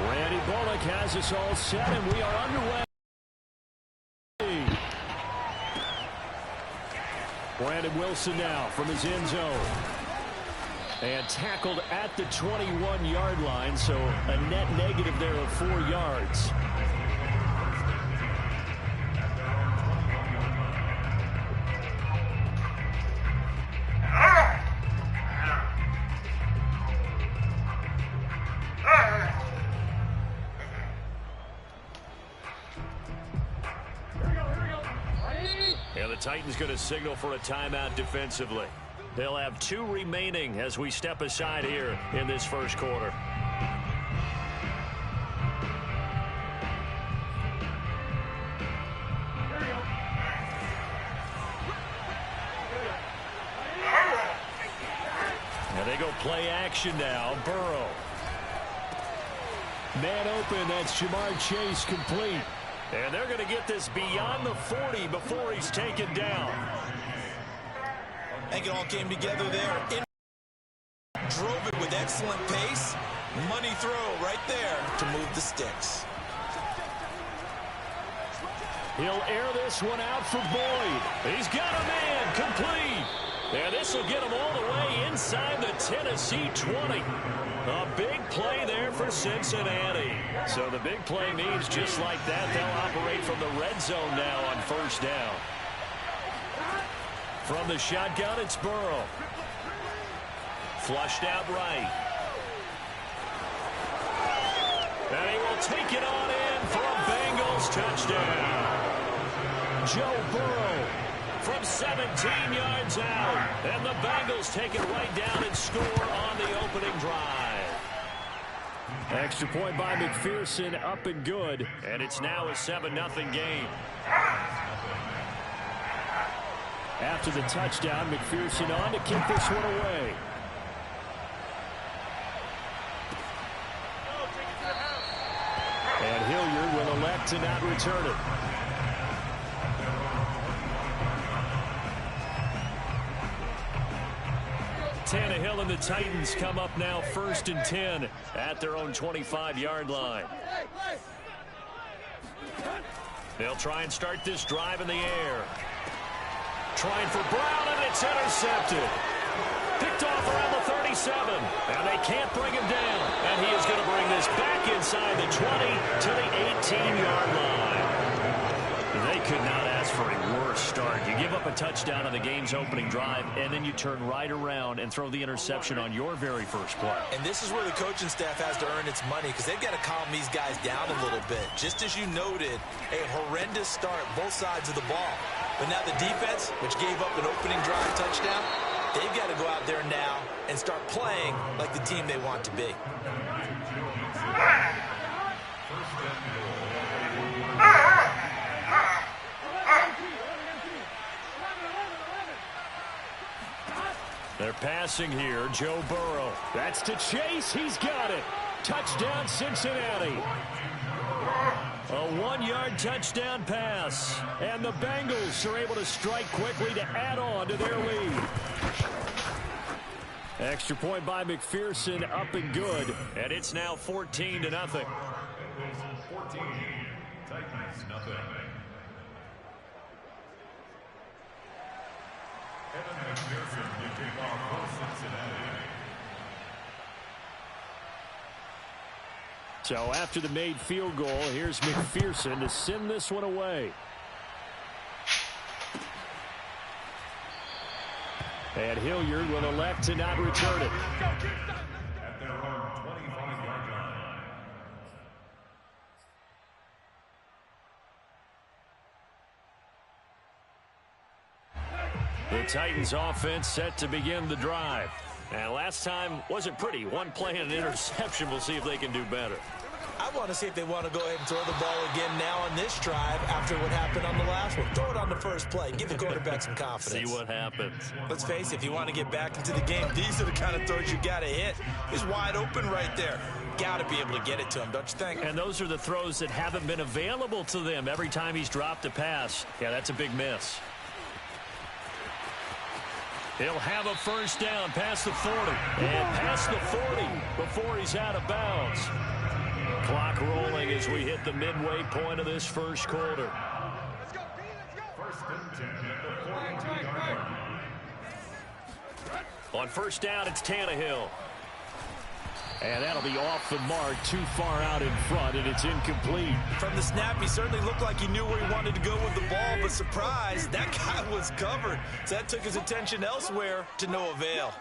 Randy Bullock has us all set, and we are underway. Brandon Wilson now from his end zone. And tackled at the 21-yard line, so a net negative there of 4 yards. And the Titans going to signal for a timeout defensively. They'll have 2 remaining as we step aside here in this first quarter. Now they go play action now. Burrow. Man open. That's Jamar Chase complete. And they're going to get this beyond the 40 before he's taken down. I think it all came together there. Drove it with excellent pace. Money throw right there to move the sticks. He'll air this one out for Boyd. He's got a man complete. And this will get him all the way inside the Tennessee 20. A big play there for Cincinnati. So the big play means just like that, they'll operate from the red zone now on first down. From the shotgun, it's Burrow. Flushed out right. And he will take it on in for a Bengals touchdown. Joe Burrow from 17 yards out. And the Bengals take it right down and score on the opening drive. Extra point by McPherson, up and good. And it's now a 7-0 game. After the touchdown, McPherson on to kick this one away. And Hilliard will elect to not return it. Tannehill and the Titans come up now 1st and 10 at their own 25-yard line. They'll try and start this drive in the air. Trying for Brown, and it's intercepted. Picked off around the 37, and they can't bring him down. And he is going to bring this back inside the 20 to the 18-yard line. They could not ask for a worse start. You give up a touchdown on the game's opening drive, and then you turn right around and throw the interception on your very first play. And this is where the coaching staff has to earn its money, because they've got to calm these guys down a little bit. Just as you noted, a horrendous start, both sides of the ball. But now the defense, which gave up an opening drive touchdown, they've got to go out there now and start playing like the team they want to be. They're passing here. Joe Burrow. That's to Chase. He's got it. Touchdown, Cincinnati. A 1-yard touchdown pass. And the Bengals are able to strike quickly to add on to their lead. Extra point by McPherson, up and good. And it's now 14-0. 14, Titans, nothing. So after the made field goal, here's McPherson to send this one away. And Hilliard will elect to not return it. At their own 25-yard line. The Titans offense set to begin the drive. And last time wasn't pretty. One play and an interception. We'll see if they can do better. I want to see if they want to go ahead and throw the ball again now on this drive after what happened on the last one. Throw it on the first play. Give the quarterback some confidence. See what happens. Let's face it, if you want to get back into the game, these are the kind of throws you got to hit. He's wide open right there. Got to be able to get it to him, don't you think? And those are the throws that haven't been available to them every time he's dropped a pass. Yeah, that's a big miss. He'll have a first down past the 40. And past the 40 before he's out of bounds. Clock rolling as we hit the midway point of this first quarter. First and 10 at the 42-yard line. On first down, it's Tannehill. And that'll be off the mark, too far out in front, and it's incomplete. From the snap, he certainly looked like he knew where he wanted to go with the ball, but surprise, that guy was covered. So that took his attention elsewhere to no avail.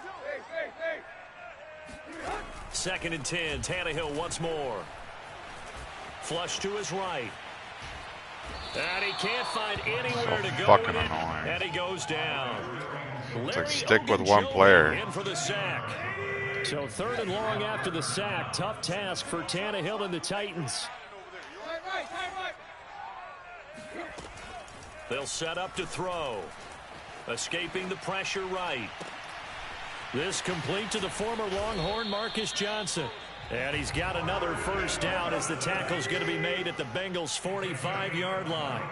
Second and 10, Tannehill once more. Flush to his right. And he can't find anywhere to go with it, and he goes down. It's like stick with one player. In for the sack. So third and long after the sack. Tough task for Tannehill and the Titans. They'll set up to throw. Escaping the pressure right. This complete to the former Longhorn Marcus Johnson. And he's got another first down as the tackle's going to be made at the Bengals' 45-yard line.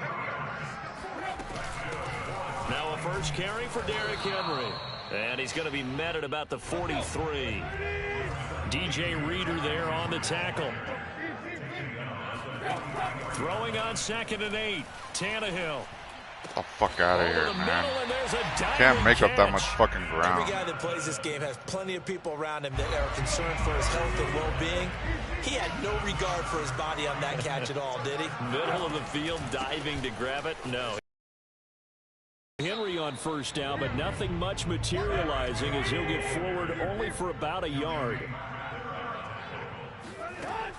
Now a first carry for Derrick Henry. And he's going to be met at about the 43. DJ Reader there on the tackle. Throwing on 2nd and 8. Tannehill. Get the fuck out of here, man. Middle, can't make up that much fucking ground. Every guy that plays this game has plenty of people around him that are concerned for his health and well-being. He had no regard for his body on that catch at all, did he? Middle of the field, diving to grab it? No. Henry on first down, but nothing much materializing as he'll get forward only for about a yard.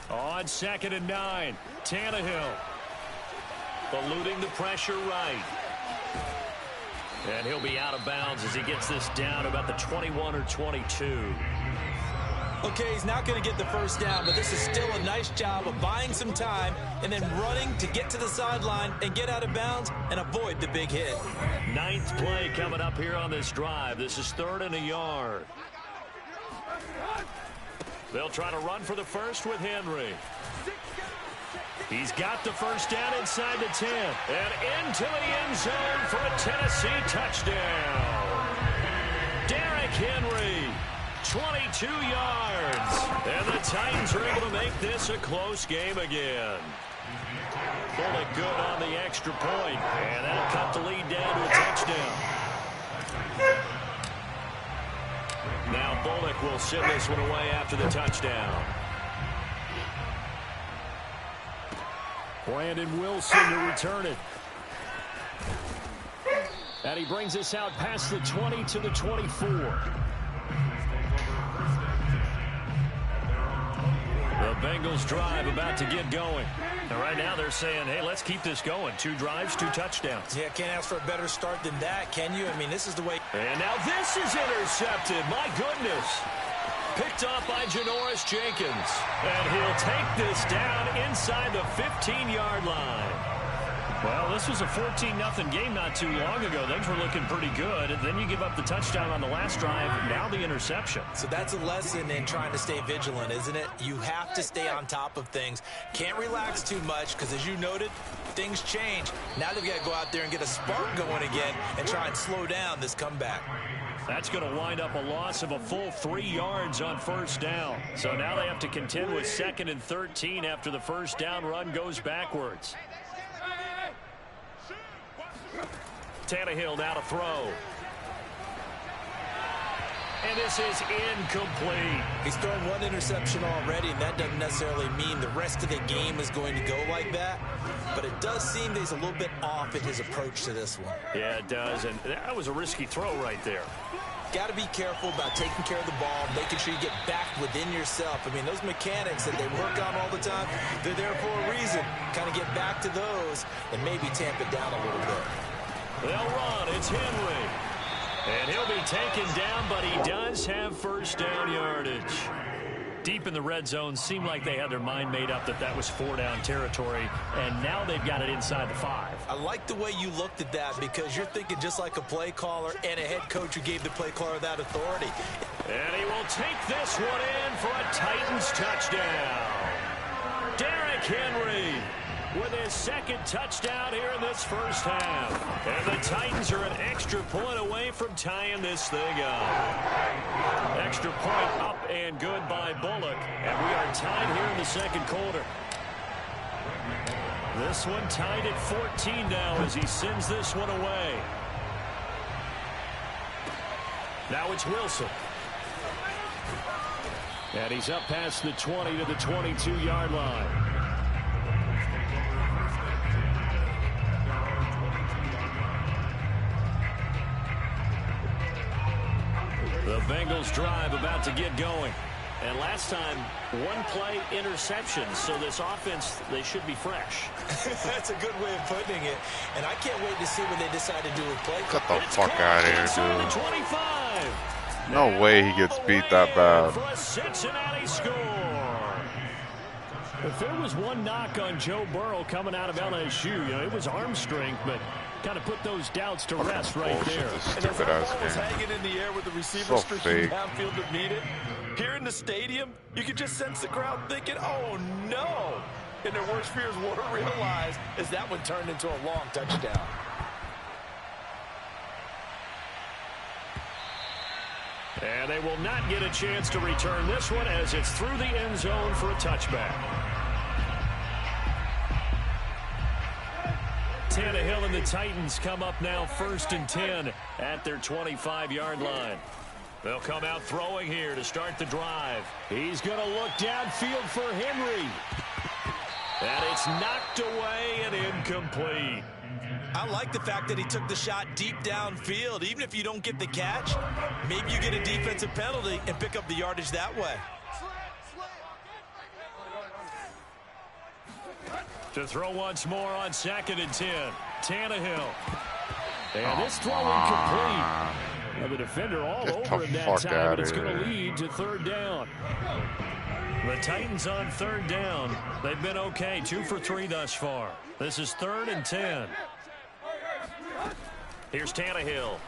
On 2nd and 9, Tannehill. Eluding the pressure right. And he'll be out of bounds as he gets this down about the 21 or 22. Okay, he's not going to get the first down, but this is still a nice job of buying some time and then running to get to the sideline and get out of bounds and avoid the big hit. 9th play coming up here on this drive. This is 3rd and a yard. They'll try to run for the first with Henry. He's got the first down inside the 10 and into the end zone for a Tennessee touchdown. Derrick Henry, 22 yards. And the Titans are able to make this a close game again. Bullock good on the extra point, and that'll cut the lead down to a touchdown. Now Bullock will send this one away after the touchdown. Brandon Wilson to return it. And he brings us out past the 20 to the 24. The Bengals drive about to get going. And right now they're saying, hey, let's keep this going. 2 drives, 2 touchdowns. Yeah, can't ask for a better start than that, can you? I mean, this is the way. And now this is intercepted. My goodness. Picked off by Janoris Jenkins. And he'll take this down inside the 15-yard line. Well, this was a 14-0 game not too long ago. Things were looking pretty good. And then you give up the touchdown on the last drive. Now the interception. So that's a lesson in trying to stay vigilant, isn't it? You have to stay on top of things. Can't relax too much because, as you noted, things change. Now they've got to go out there and get a spark going again and try and slow down this comeback. That's going to wind up a loss of a full 3 yards on first down. So now they have to contend with 2nd and 13 after the first down run goes backwards. Tannehill now to throw. And this is incomplete. He's thrown 1 interception already, and that doesn't necessarily mean the rest of the game is going to go like that. But it does seem that he's a little bit off in his approach to this one. Yeah, it does. And that was a risky throw right there. Got to be careful about taking care of the ball, making sure you get back within yourself. I mean, those mechanics that they work on all the time, they're there for a reason. Kind of get back to those and maybe tamp it down a little bit. They'll run. It's Henry. And he'll be taken down, but he does have first down yardage. Deep in the red zone, seemed like they had their mind made up that that was 4-down territory, and now they've got it inside the 5. I like the way you looked at that because you're thinking just like a play caller and a head coach who gave the play caller that authority. And he will take this one in for a Titans touchdown. Derrick Henry with his second touchdown here in this first half. And the Titans are an extra point away from tying this thing up. Extra point up and good by Bullock. And we are tied here in the second quarter. This one tied at 14 now as he sends this one away. Now it's Wilson. And he's up past the 20 to the 22-yard line. The Bengals drive about to get going. And last time, one play interception. So this offense, they should be fresh. That's a good way of putting it. And I can't wait to see what they decide to do with play. Get the fuck out of here, dude. 25. No way he gets beat that bad. For a Cincinnati score. If there was one knock on Joe Burrow coming out of LSU, it was arm strength, but kind of put those doubts to rest right there. And as the ball was hanging in the air with the receiver streaking downfield to meet it, here in the stadium, you could just sense the crowd thinking, oh no. And their worst fears were realized as that one turned into a long touchdown. And they will not get a chance to return this one as it's through the end zone for a touchback. Tannehill and the Titans come up now 1st and 10 at their 25-yard line. They'll come out throwing here to start the drive. He's going to look downfield for Henry. And it's knocked away and incomplete. I like the fact that he took the shot deep downfield. Even if you don't get the catch, maybe you get a defensive penalty and pick up the yardage that way. To throw once more on 2nd and 10. Tannehill. And this throw incomplete. Now the defender all over him that time, but it's going to lead to 3rd down. The Titans on 3rd down. They've been okay, 2 for 3 thus far. This is 3rd and 10. Here's Tannehill.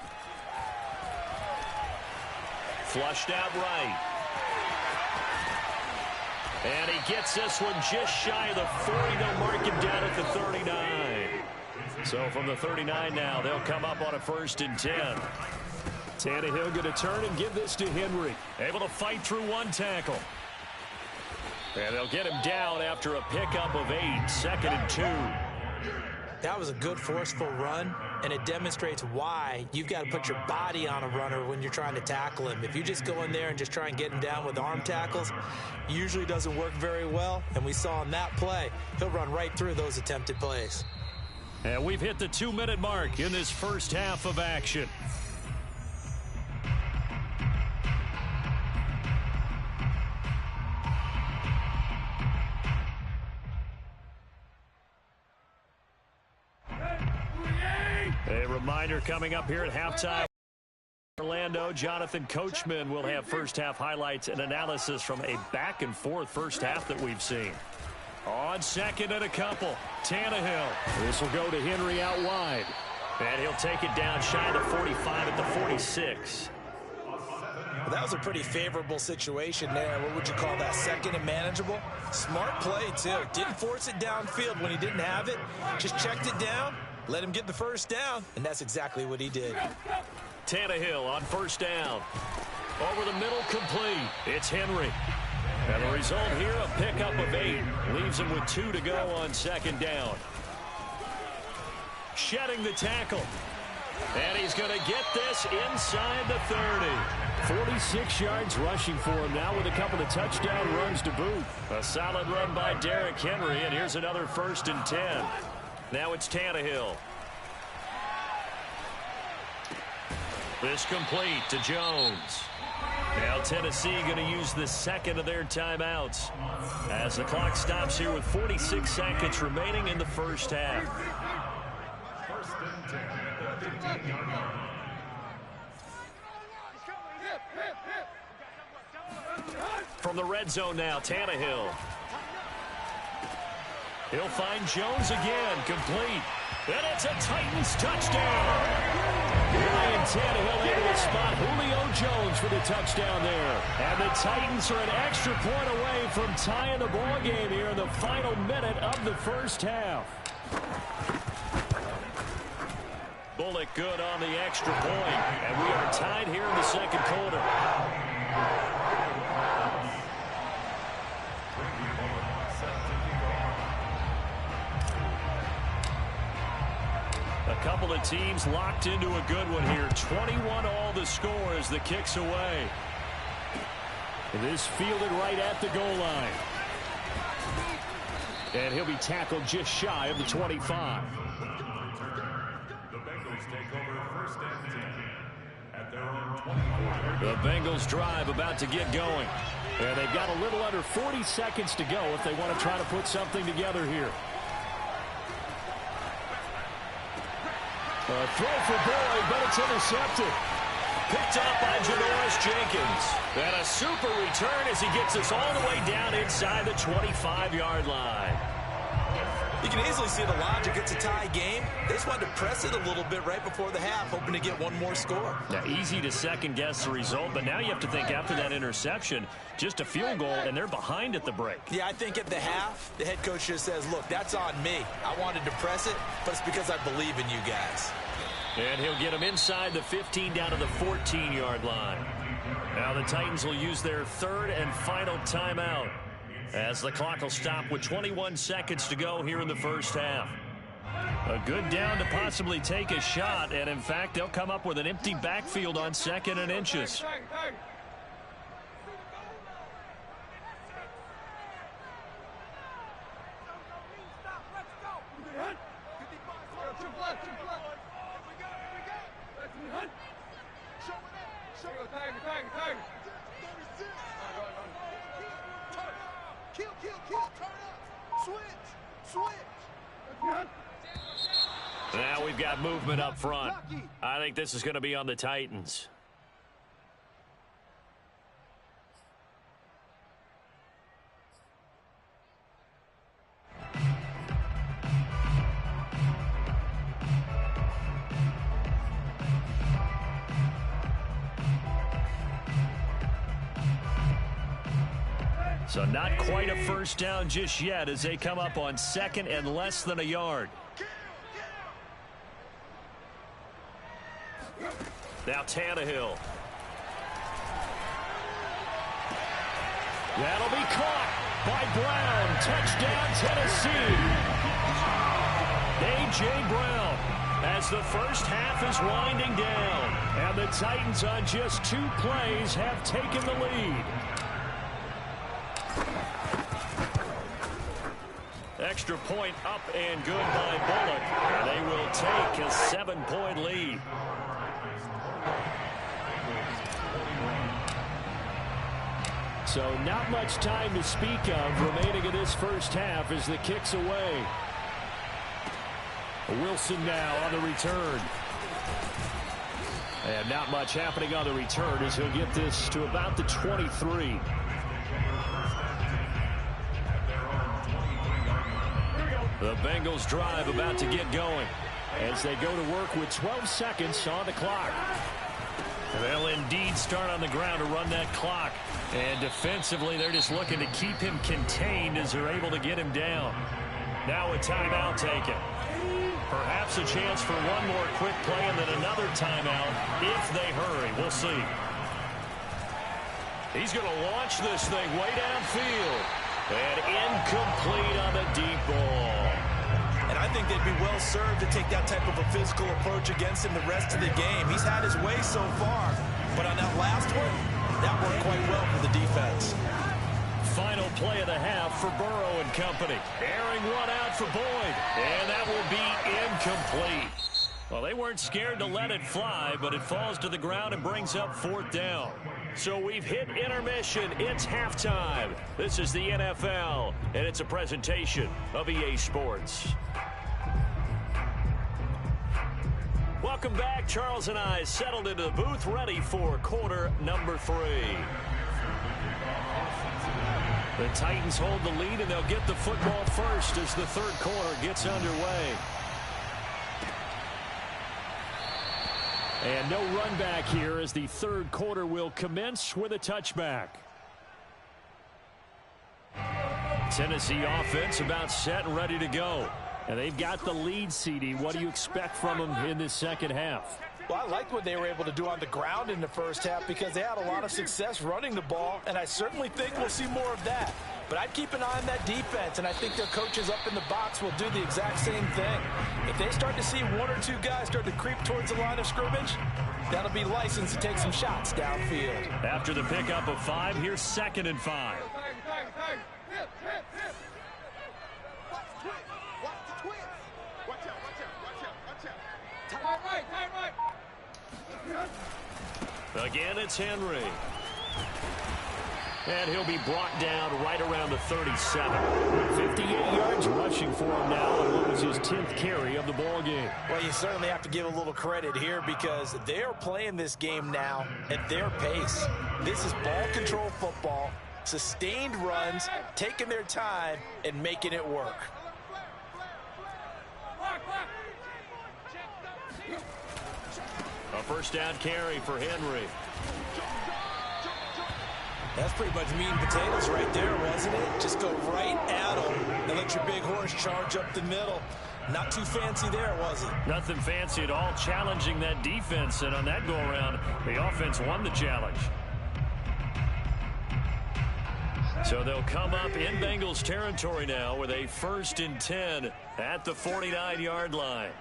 Flushed out right. And he gets this one just shy of the 40. They'll mark him down at the 39. So from the 39 now, they'll come up on a 1st and 10. Tannehill going to turn and give this to Henry. Able to fight through one tackle. And they'll get him down after a pickup of 8. 2nd and 2. That was a good forceful run, and it demonstrates why you've got to put your body on a runner when you're trying to tackle him. If you just go in there and just try and get him down with arm tackles, usually doesn't work very well. And we saw in that play, he'll run right through those attempted plays. And we've hit the 2-minute mark in this first half of action. A reminder coming up here at halftime. Orlando, Jonathan Coachman will have first half highlights and analysis from a back-and-forth first half that we've seen. On 2nd and a couple, Tannehill. This will go to Henry out wide. And he'll take it down shy of the 45 at the 46. Well, that was a pretty favorable situation there. What would you call that? 2nd and manageable? Smart play, too. Didn't force it downfield when he didn't have it. Just checked it down. Let him get the first down, and that's exactly what he did. Tannehill on 1st down. Over the middle, complete. It's Henry. And the result here, a pickup of 8. Leaves him with 2 to go on 2nd down. Shedding the tackle. And he's going to get this inside the 30. 46 yards rushing for him now with a couple of touchdown runs to boot. A solid run by Derrick Henry, and here's another 1st and 10. Now it's Tannehill. This complete to Jones. Now Tennessee going to use the 2nd of their timeouts as the clock stops here with 46 seconds remaining in the first half. From the red zone now, Tannehill. He'll find Jones again, complete. And it's a Titans touchdown. Ryan Tannehill able to spot Julio Jones for the touchdown there. And the Titans are an extra point away from tying the ball game here in the final minute of the first half. Bullock good on the extra point, and we are tied here in the second quarter. A couple of teams locked into a good one here. 21 all the score as the kick's away. It is fielded right at the goal line. And he'll be tackled just shy of the 25. The Bengals drive about to get going. And they've got a little under 40 seconds to go if they want to try to put something together here. A throw for Boyd, but it's intercepted. Picked up by Janoris Jenkins. And a super return as he gets us all the way down inside the 25-yard line. You can easily see the logic. It's a tie game. They just wanted to press it a little bit right before the half, hoping to get one more score. Now, easy to second-guess the result, but now you have to think after that interception, just a field goal, and they're behind at the break. Yeah, I think at the half, the head coach just says, look, that's on me. I wanted to press it, but it's because I believe in you guys. And he'll get them inside the 15 down to the 14-yard line. Now the Titans will use their third and final timeout as the clock will stop with 21 seconds to go here in the first half. A good down to possibly take a shot, and in fact, they'll come up with an empty backfield on 2nd and inches. Now we've got movement up front. I think this is going to be on the Titans. So not quite a first down just yet as they come up on 2nd and less than a yard. Now Tannehill. That'll be caught by Brown. Touchdown, Tennessee. A.J. Brown as the first half is winding down. And the Titans on just 2 plays have taken the lead. Extra point up and good by Bullock. And they will take a 7-point lead. So not much time to speak of remaining in this first half as the kick's away. Wilson now on the return. And not much happening on the return as he'll get this to about the 23. The Bengals drive about to get going as they go to work with 12 seconds on the clock. They'll indeed start on the ground to run that clock. And defensively, they're just looking to keep him contained as they're able to get him down. Now a timeout taken. Perhaps a chance for one more quick play and then another timeout if they hurry. We'll see. He's going to launch this thing way downfield. And incomplete on the deep ball. And I think they'd be well served to take that type of a physical approach against him the rest of the game. He's had his way so far, but on that last one, that worked quite well for the defense. Final play of the half for Burrow and company. Airing one out for Boyd, and that will be incomplete. Well, they weren't scared to let it fly, but it falls to the ground and brings up 4th down. So we've hit intermission. It's halftime. This is the NFL, and it's a presentation of EA Sports. Welcome back. Charles and I settled into the booth, ready for quarter number 3. The Titans hold the lead, and they'll get the football first as the third quarter gets underway. And no run back here as the third quarter will commence with a touchback. Tennessee offense about set and ready to go. And they've got the lead, CD. What do you expect from them in this second half? Well, I liked what they were able to do on the ground in the first half because they had a lot of success running the ball, and I certainly think we'll see more of that. But I'd keep an eye on that defense, and I think their coaches up in the box will do the exact same thing. If they start to see one or two guys start to creep towards the line of scrimmage, that'll be licensed to take some shots downfield. After the pickup of 5, here's 2nd and 5. Again, it's Henry. And he'll be brought down right around the 37. 58 yards rushing for him now, and what was his 10th carry of the ball game. Well, you certainly have to give a little credit here because they're playing this game now at their pace. This is ball control football, sustained runs, taking their time, and making it work. A first down carry for Henry. That's pretty much meat and potatoes right there, wasn't it? Just go right at them and let your big horse charge up the middle. Not too fancy there, was it? Nothing fancy at all, challenging that defense, and on that go-around, the offense won the challenge. So they'll come up in Bengals territory now with a 1st and 10 at the 49-yard line.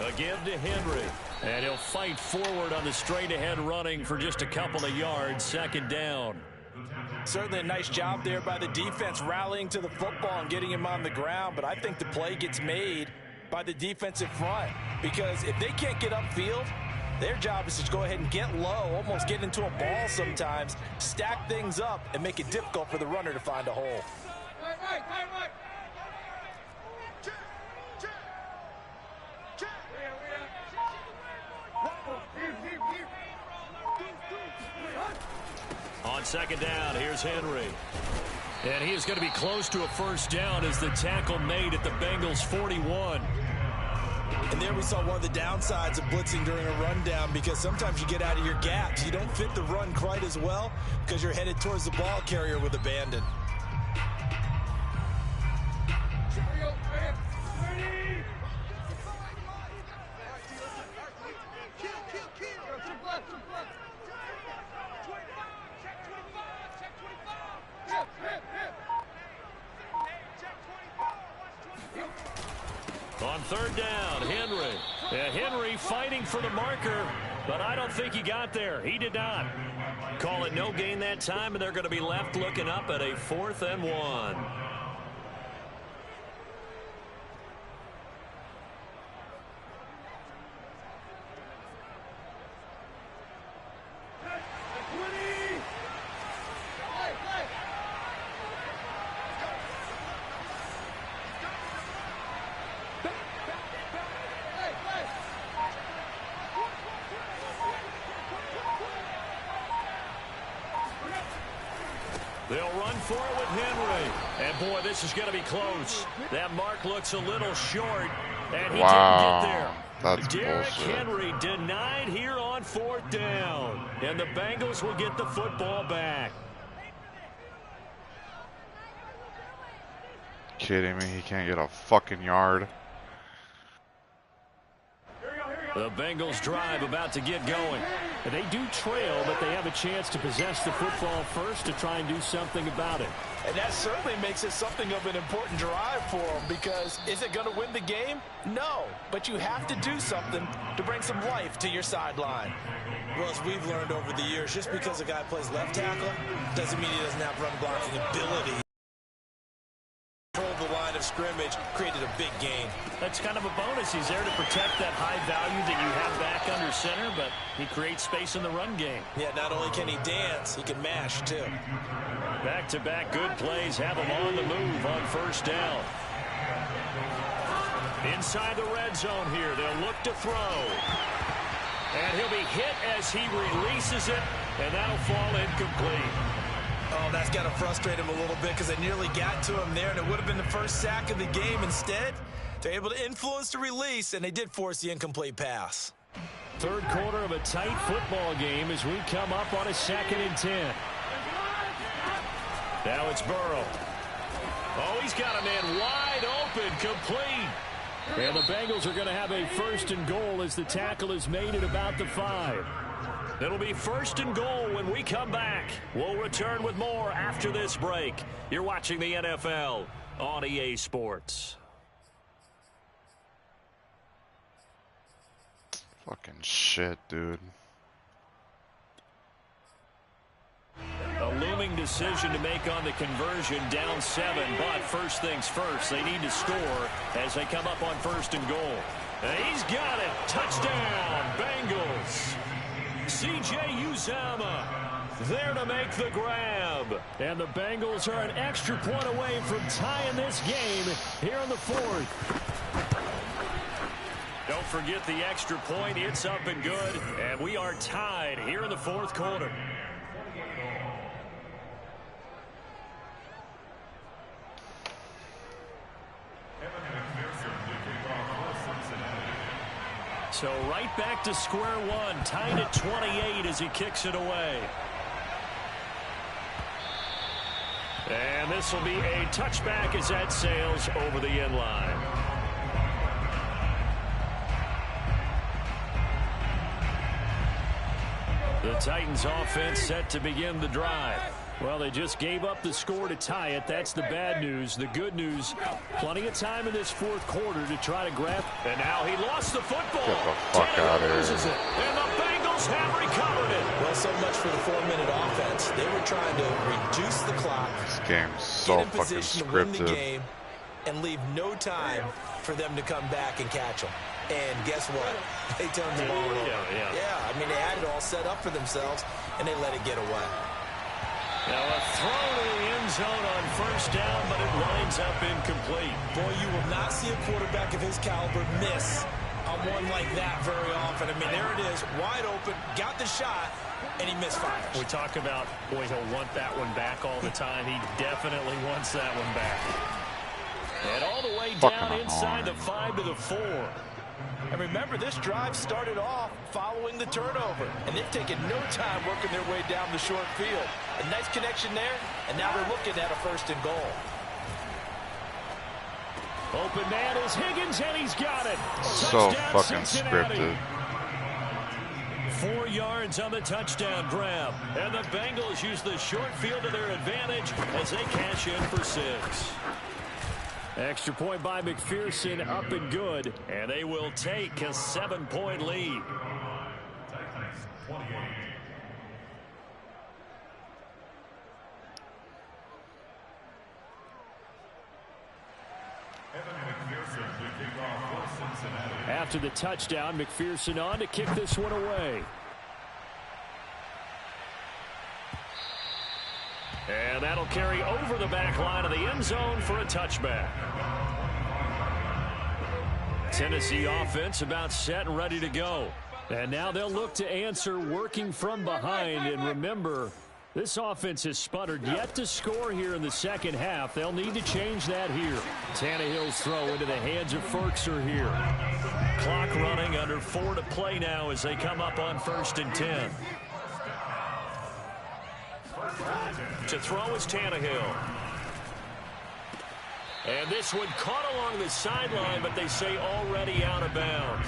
Again to Henry, and he'll fight forward on the straight-ahead running for just a couple of yards. 2nd down. Certainly a nice job there by the defense rallying to the football and getting him on the ground, but I think the play gets made by the defensive front because if they can't get upfield, their job is to go ahead and get low, almost get into a ball sometimes, stack things up, and make it difficult for the runner to find a hole. On 2nd down, here's Henry. And he is going to be close to a first down as the tackle made at the Bengals 41. And there we saw one of the downsides of blitzing during a rundown because sometimes you get out of your gaps. You don't fit the run quite as well because you're headed towards the ball carrier with abandon. On 3rd down, Henry. Henry fighting for the marker, but I don't think he got there. He did not. Call it no gain that time, and they're going to be left looking up at a 4th and 1. They'll run for it with Henry. And, boy, this is going to be close. That mark looks a little short, and he didn't get there. That's Derrick bullshit. Henry denied here on 4th down. And the Bengals will get the football back. Kidding me? He can't get a fucking yard. The Bengals drive about to get going. They do trail, but they have a chance to possess the football first to try and do something about it. And that certainly makes it something of an important drive for them because is it going to win the game? No, but you have to do something to bring some life to your sideline. Well, as we've learned over the years, just because a guy plays left tackle doesn't mean he doesn't have run blocking ability. The line of scrimmage created a big gain. That's kind of a bonus. He's there to protect that high value that you have back under center, but he creates space in the run game. Yeah, not only can he dance, he can mash too. Back-to-back good plays have him on the move on 1st down. Inside the red zone here, they'll look to throw. And he'll be hit as he releases it, and that'll fall incomplete. Oh, that's got to frustrate him a little bit because they nearly got to him there, and it would have been the first sack of the game. Instead, they're able to influence the release, and they did force the incomplete pass. Third quarter of a tight football game as we come up on a 2nd and 10. Now it's Burrow. Oh, he's got a man wide open, complete. And the Bengals are going to have a 1st and goal as the tackle is made at about the 5. It'll be 1st and goal when we come back. We'll return with more after this break. You're watching the NFL on EA Sports. Fucking shit, dude. A looming decision to make on the conversion, down 7, but first things first, they need to score as they come up on 1st and goal. And he's got it. Touchdown, Bengals. C.J. Uzomah there to make the grab. And the Bengals are an extra point away from tying this game here in the 4th. Don't forget the extra point. It's up and good. And we are tied here in the 4th quarter. So right back to square one, tied at 28 as he kicks it away. And this will be a touchback as that sails over the end line. The Titans offense set to begin the drive. Well, they just gave up the score to tie it. That's the bad news. The good news, plenty of time in this 4th quarter to try to grab. And now he lost the football. Get the fuck out of here. Loses it. And the Bengals have recovered it. Well, so much for the 4-minute offense. They were trying to reduce the clock. This game's so fucking scripted. To win the scripted. game and leave no time for them to come back and catch them. And guess what? They turned the ball over. Yeah, I mean, they had it all set up for themselves, and they let it get away. Now a throw to the end zone on 1st down, but it winds up incomplete. Boy, you will not see a quarterback of his caliber miss on one like that very often. I mean, there it is, wide open, got the shot, and he misfires. We talk about, boy, he'll want that one back all the time. He definitely wants that one back. And all the way down inside the 5 to the 4. And remember, this drive started off following the turnover, and they've taken no time working their way down the short field. A nice connection there, and now they're looking at a 1st and goal. Open man is Higgins, and he's got it. So Touchdown, fucking Cincinnati. scripted. 4 yards on the touchdown grab. And the Bengals use the short field to their advantage as they cash in for 6. Extra point by McPherson, up and good. And they will take a 7-point lead. After the touchdown, McPherson on to kick this one away. And that'll carry over the back line of the end zone for a touchback. Tennessee offense about set and ready to go. And now they'll look to answer working from behind. And remember, this offense has sputtered yet to score here in the 2nd half. They'll need to change that here. Tannehill's throw into the hands of Ferkser here. Clock running, under 4 to play now as they come up on 1st and 10. To throw is Tannehill. And this one caught along the sideline, but they say already out of bounds.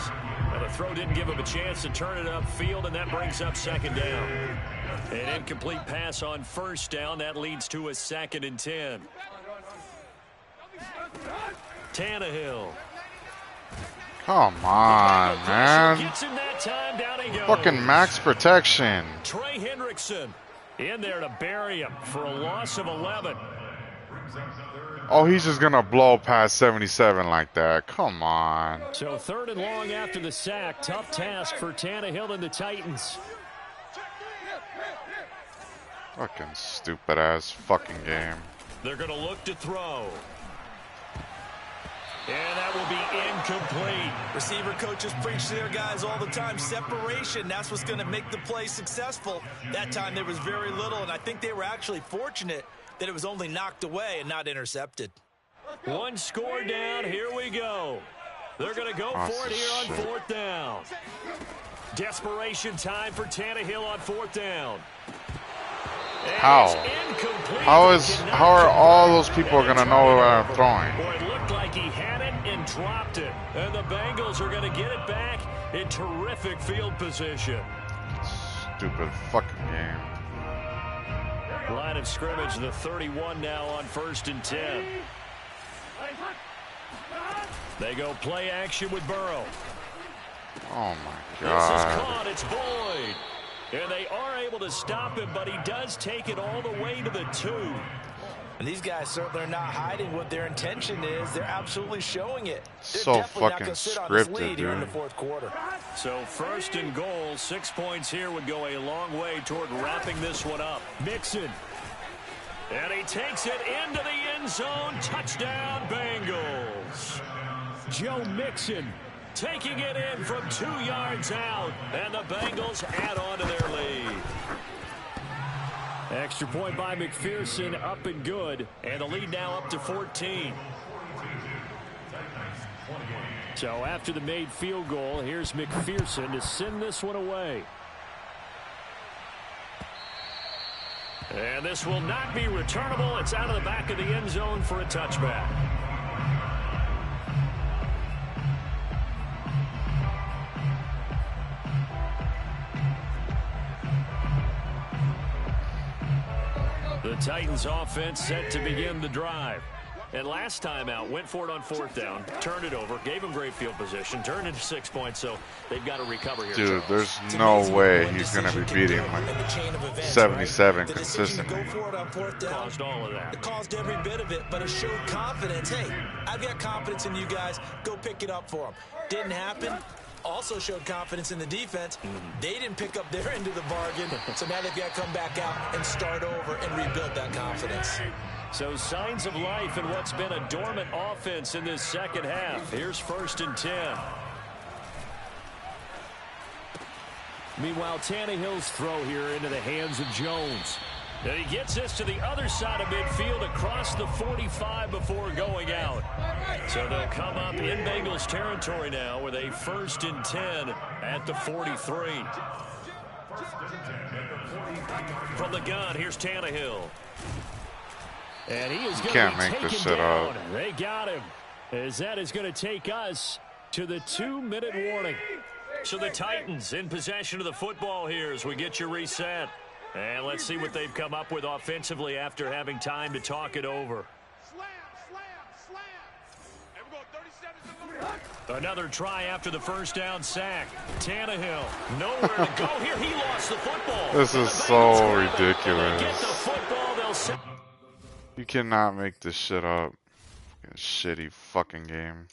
Now the throw didn't give him a chance to turn it upfield, and that brings up 2nd down. An incomplete pass on 1st down. That leads to a 2nd and 10. Tannehill. Come on, man. Gets him that time, down he goes. Fucking max protection. Trey Hendrickson in there to bury him for a loss of 11. Oh, he's just going to blow past 77 like that. Come on. So 3rd and long after the sack. Tough task for Tannehill and the Titans. Fucking stupid ass fucking game. They're going to look to throw. And that will be incomplete. Receiver coaches preach to their guys all the time. Separation, that's what's going to make the play successful. That time there was very little, and I think they were actually fortunate that it was only knocked away and not intercepted. One score down. Here we go. They're going to go for it here on 4th down. Desperation time for Tannehill on 4th down. How are all those people going to know where I'm throwing? Boy, it looked like he had it and dropped it. And the Bengals are going to get it back in terrific field position. Stupid fucking game. Line of scrimmage, the 31 now on 1st and 10. They go play action with Burrow. Oh my This is God. caught. It's Boyd. And they are able to stop him, but he does take it all the way to the 2. And these guys certainly are not hiding what their intention is. They're absolutely showing it. They're So definitely not fucking going to sit on this scripted, lead here in the dude. 4th quarter. So 1st and goal, 6 points here would go a long way toward wrapping this one up. Mixon. And he takes it into the end zone. Touchdown, Bengals. Joe Mixon taking it in from 2 yards out. And the Bengals add on to their lead. Extra point by McPherson, up and good. And the lead now up to 14. So after the made field goal, here's McPherson to send this one away. And this will not be returnable. It's out of the back of the end zone for a touchback. The Titans offense set to begin the drive. And last time out, went for it on 4th down, turned it over, gave him great field position, turned into 6 points, so they've got to recover here. Dude, Charles. there's no way he's going to be beating like 77 consistently. Caused all of that. It caused every bit of it, but it showed confidence. Hey, I've got confidence in you guys. Go pick it up for them. Didn't happen. Also showed confidence in the defense. They didn't pick up their end of the bargain, so now they've got to come back out and start over and rebuild that confidence. So signs of life in what's been a dormant offense in this second half. Here's 1st and 10. Meanwhile, Tannehill's throw here into the hands of Jones. And he gets this to the other side of midfield across the 45 before going out. So they'll come up in Bengals territory now with a 1st and 10 at the 43. From the gun, here's Tannehill. And he is going to be taken down. They got him. As that is going to take us to the 2-minute warning. So the Titans in possession of the football here as we get you reset. And let's see what they've come up with offensively after having time to talk it over. Another try after the 1st down sack. Tannehill, nowhere to go here. He lost the football. This is so ridiculous. Get the football, they'll... You cannot make this shit up. Shitty fucking game.